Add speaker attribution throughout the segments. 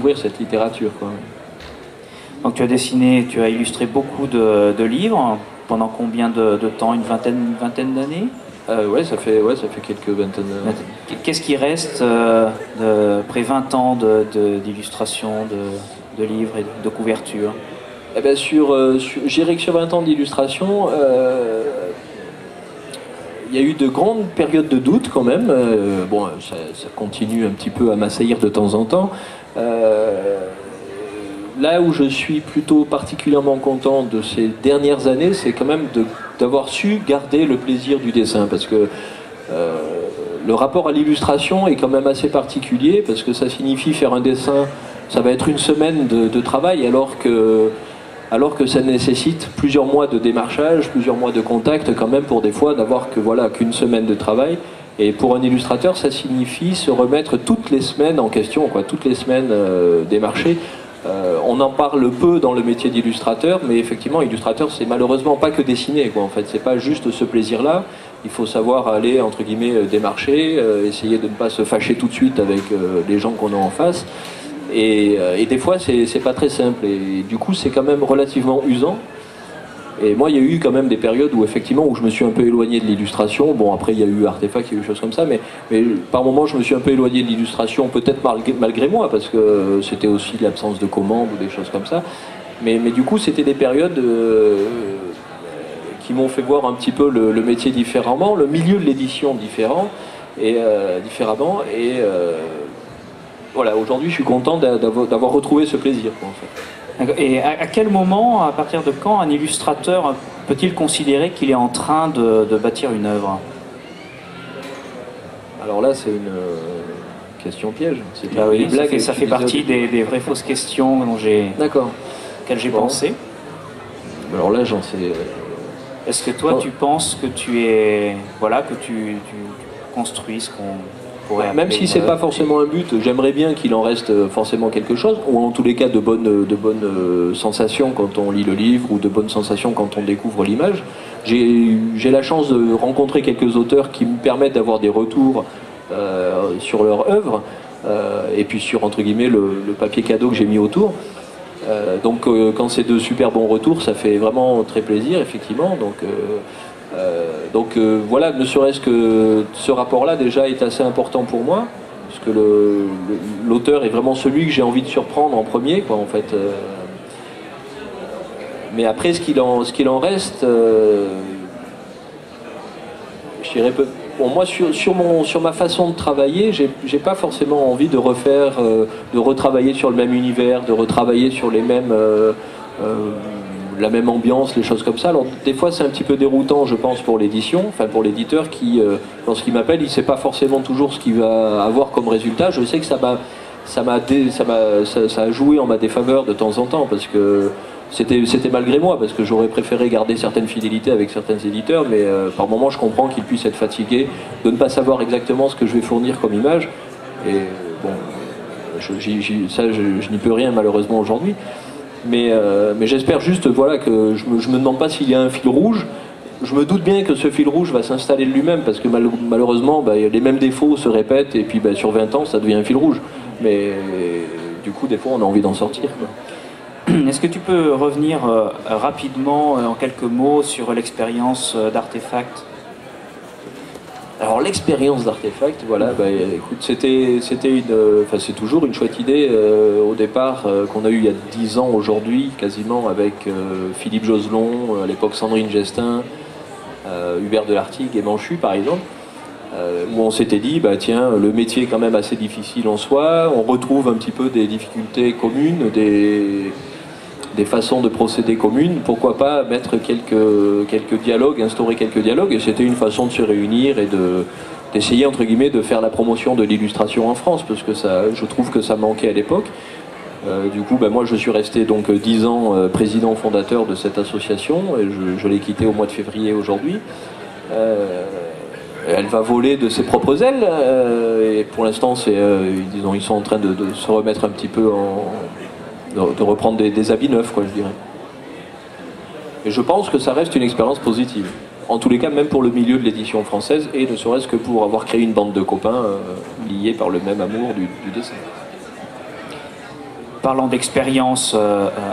Speaker 1: découvrir cette littérature, quoi.
Speaker 2: Donc tu as dessiné, tu as illustré beaucoup de livres. Pendant combien de temps? Une vingtaine d'années?
Speaker 1: Ouais, ça fait quelques vingtaines d'années.
Speaker 2: Qu'est-ce qui reste après 20 ans d'illustration, de livres et de couverture?
Speaker 1: Eh ben je dirais que sur 20 ans d'illustration, il y a eu de grandes périodes de doute quand même. Bon, ça continue un petit peu à m'assaillir de temps en temps. Là où je suis plutôt particulièrement content de ces dernières années, c'est quand même d'avoir su garder le plaisir du dessin, parce que le rapport à l'illustration est quand même assez particulier, parce que ça signifie faire un dessin, ça va être une semaine de travail, alors que ça nécessite plusieurs mois de démarchage, plusieurs mois de contact quand même, pour des fois n'avoir qu'une semaine de travail. Et pour un illustrateur, ça signifie se remettre toutes les semaines en question, quoi, toutes les semaines démarcher. On en parle peu dans le métier d'illustrateur, mais effectivement, illustrateur, c'est malheureusement pas que dessiner, quoi. En fait, c'est pas juste ce plaisir-là. Il faut savoir aller, entre guillemets, démarcher, essayer de ne pas se fâcher tout de suite avec les gens qu'on a en face. Et des fois, c'est pas très simple. Et du coup, c'est quand même relativement usant. Et moi, il y a eu quand même des périodes où effectivement, où je me suis un peu éloigné de l'illustration. Bon, après, il y a eu Artefact, il y a eu des choses comme ça, mais par moments, je me suis un peu éloigné de l'illustration, peut-être malgré moi, parce que c'était aussi l'absence de commandes ou des choses comme ça. Mais du coup, c'était des périodes qui m'ont fait voir un petit peu le métier différemment, le milieu de l'édition différemment. Voilà, aujourd'hui, je suis content d'avoir retrouvé ce plaisir, quoi, en fait.
Speaker 2: Et à quel moment, à partir de quand, un illustrateur peut-il considérer qu'il est en train de bâtir une œuvre?
Speaker 1: Alors là, c'est une question piège.
Speaker 2: Oui, ça fait partie des vraies fausses questions auxquelles j'ai pensé.
Speaker 1: Alors là, j'en sais...
Speaker 2: Est-ce que toi, tu penses que tu construis ce qu'on...
Speaker 1: Même si c'est pas forcément un but, j'aimerais bien qu'il en reste forcément quelque chose, ou en tous les cas de bonnes sensations quand on lit le livre, ou de bonnes sensations quand on découvre l'image. J'ai la chance de rencontrer quelques auteurs qui me permettent d'avoir des retours sur leur œuvre, et puis sur, entre guillemets, le papier cadeau que j'ai mis autour. Donc quand c'est de super bons retours, ça fait vraiment très plaisir, effectivement. Donc voilà, ne serait-ce que ce rapport-là déjà est assez important pour moi, parce que l'auteur est vraiment celui que j'ai envie de surprendre en premier, quoi, en fait. Mais après, ce qu'il en reste, je dirais peu. Bon, moi, sur ma façon de travailler, j'ai pas forcément envie de retravailler sur le même univers, de retravailler sur les mêmes. La même ambiance, les choses comme ça. Alors des fois c'est un petit peu déroutant, je pense, pour l'édition, enfin pour l'éditeur qui, lorsqu'il m'appelle, il ne sait pas forcément toujours ce qu'il va avoir comme résultat. Je sais que ça a joué en ma défaveur de temps en temps, parce que c'était malgré moi, parce que j'aurais préféré garder certaines fidélités avec certains éditeurs, mais par moments je comprends qu'ils puissent être fatigués de ne pas savoir exactement ce que je vais fournir comme image. Et bon, je n'y peux rien malheureusement aujourd'hui. Mais j'espère juste, voilà, que je me demande pas s'il y a un fil rouge. Je me doute bien que ce fil rouge va s'installer de lui-même, parce que malheureusement, les mêmes défauts se répètent, et puis sur 20 ans, ça devient un fil rouge. Mais du coup, des fois, on a envie d'en sortir, quoi.
Speaker 2: Est-ce que tu peux revenir rapidement, en quelques mots, sur l'expérience d'Artefact?
Speaker 1: Alors l'expérience d'Artefact, voilà, écoute, c'est toujours une chouette idée au départ qu'on a eu il y a 10 ans aujourd'hui, quasiment, avec Philippe Joselon, à l'époque Sandrine Gestin, Hubert Delartigue et Manchu par exemple, où on s'était dit, tiens, le métier est quand même assez difficile en soi, on retrouve un petit peu des difficultés communes, des façons de procéder communes, pourquoi pas mettre quelques dialogues, instaurer quelques dialogues, et c'était une façon de se réunir et d'essayer, entre guillemets, de faire la promotion de l'illustration en France, parce que je trouve que ça manquait à l'époque. Du coup, moi je suis resté donc 10 ans président fondateur de cette association, et je l'ai quitté au mois de février aujourd'hui. Elle va voler de ses propres ailes, et pour l'instant ils sont en train de se remettre un petit peu de reprendre des habits neufs, quoi, je dirais. Et je pense que ça reste une expérience positive. En tous les cas, même pour le milieu de l'édition française, et ne serait-ce que pour avoir créé une bande de copains liés par le même amour du dessin.
Speaker 2: parlant d'expériences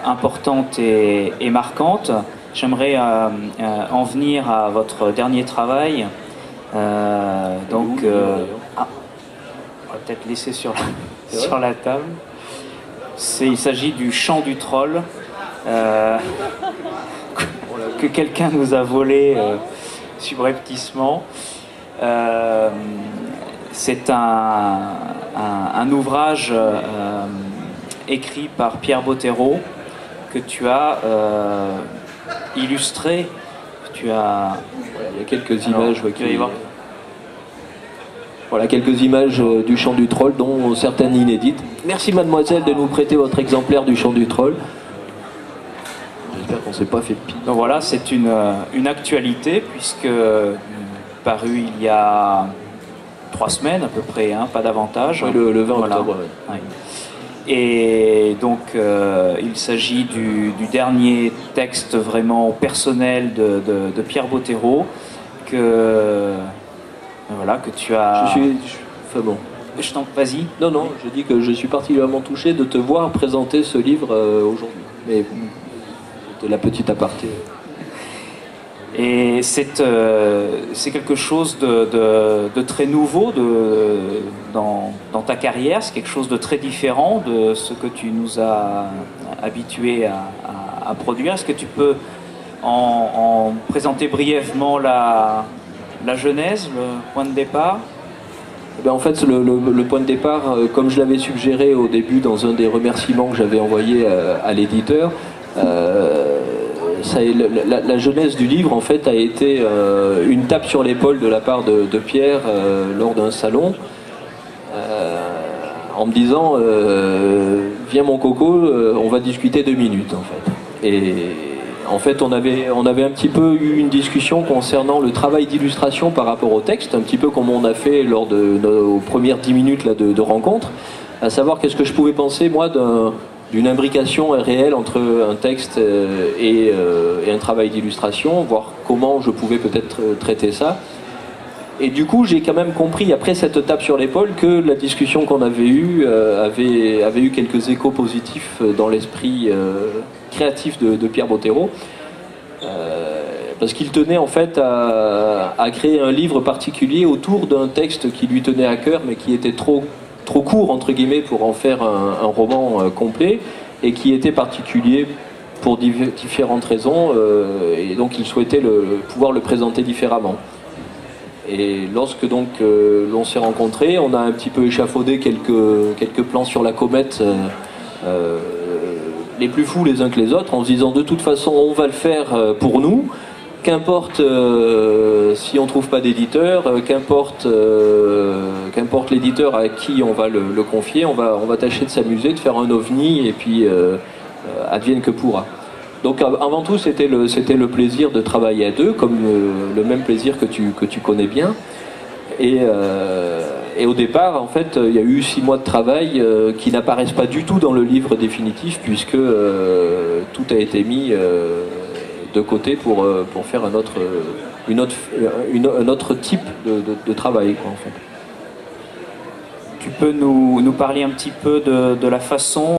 Speaker 2: importantes et marquantes, j'aimerais en venir à votre dernier travail. On va peut-être laisser sur la table. Il s'agit du Chant du Troll que quelqu'un nous a volé subrepticement. C'est un ouvrage écrit par Pierre Bottero que tu as illustré. Il y a
Speaker 1: quelques images. Voilà quelques images du Chant du Troll, dont certaines inédites. Merci mademoiselle de nous prêter votre exemplaire du Chant du Troll. J'espère qu'on ne s'est pas fait de pire.
Speaker 2: Donc voilà, c'est une actualité puisque paru il y a 3 semaines à peu près, hein, pas davantage.
Speaker 1: Oui, le 20 octobre.
Speaker 2: Ouais. Et donc il s'agit du dernier texte vraiment personnel de Pierre Bottero que tu as...
Speaker 1: Enfin bon.
Speaker 2: Vas-y.
Speaker 1: Non, je dis que je suis particulièrement touché de te voir présenter ce livre aujourd'hui. Mais de la petite aparté.
Speaker 2: Et c'est quelque chose de très nouveau dans ta carrière, c'est quelque chose de très différent de ce que tu nous as habitués à produire. Est-ce que tu peux en présenter brièvement la genèse, le point de départ?
Speaker 1: En fait, le point de départ, comme je l'avais suggéré au début dans un des remerciements que j'avais envoyé à l'éditeur, la genèse du livre en fait a été une tape sur l'épaule de la part de Pierre lors d'un salon en me disant viens mon coco, on va discuter 2 minutes en fait. Et en fait on avait un petit peu eu une discussion concernant le travail d'illustration par rapport au texte, un petit peu comme on a fait lors de nos premières 10 minutes là, de rencontre, à savoir qu'est-ce que je pouvais penser moi d'une imbrication réelle entre un texte et un travail d'illustration, voir comment je pouvais peut-être traiter ça. Et du coup, j'ai quand même compris, après cette tape sur l'épaule, que la discussion qu'on avait eue avait eu quelques échos positifs dans l'esprit créatif de Pierre Bottero. Parce qu'il tenait en fait à créer un livre particulier autour d'un texte qui lui tenait à cœur, mais qui était trop court entre guillemets pour en faire un roman complet, et qui était particulier pour différentes raisons, et donc il souhaitait pouvoir le présenter différemment. Et lorsque donc l'on s'est rencontrés, on a un petit peu échafaudé quelques plans sur la comète, les plus fous les uns que les autres, en se disant de toute façon on va le faire pour nous. Qu'importe si on trouve pas d'éditeur, qu'importe l'éditeur à qui on va le confier, on va tâcher de s'amuser, de faire un ovni, et puis advienne que pourra. Donc avant tout c'était le plaisir de travailler à deux, comme le même plaisir que tu connais bien. Et au départ en fait il y a eu 6 mois de travail qui n'apparaissent pas du tout dans le livre définitif, puisque tout a été mis de côté pour faire un autre type de travail quoi, en fait.
Speaker 2: Tu peux nous parler un petit peu de la façon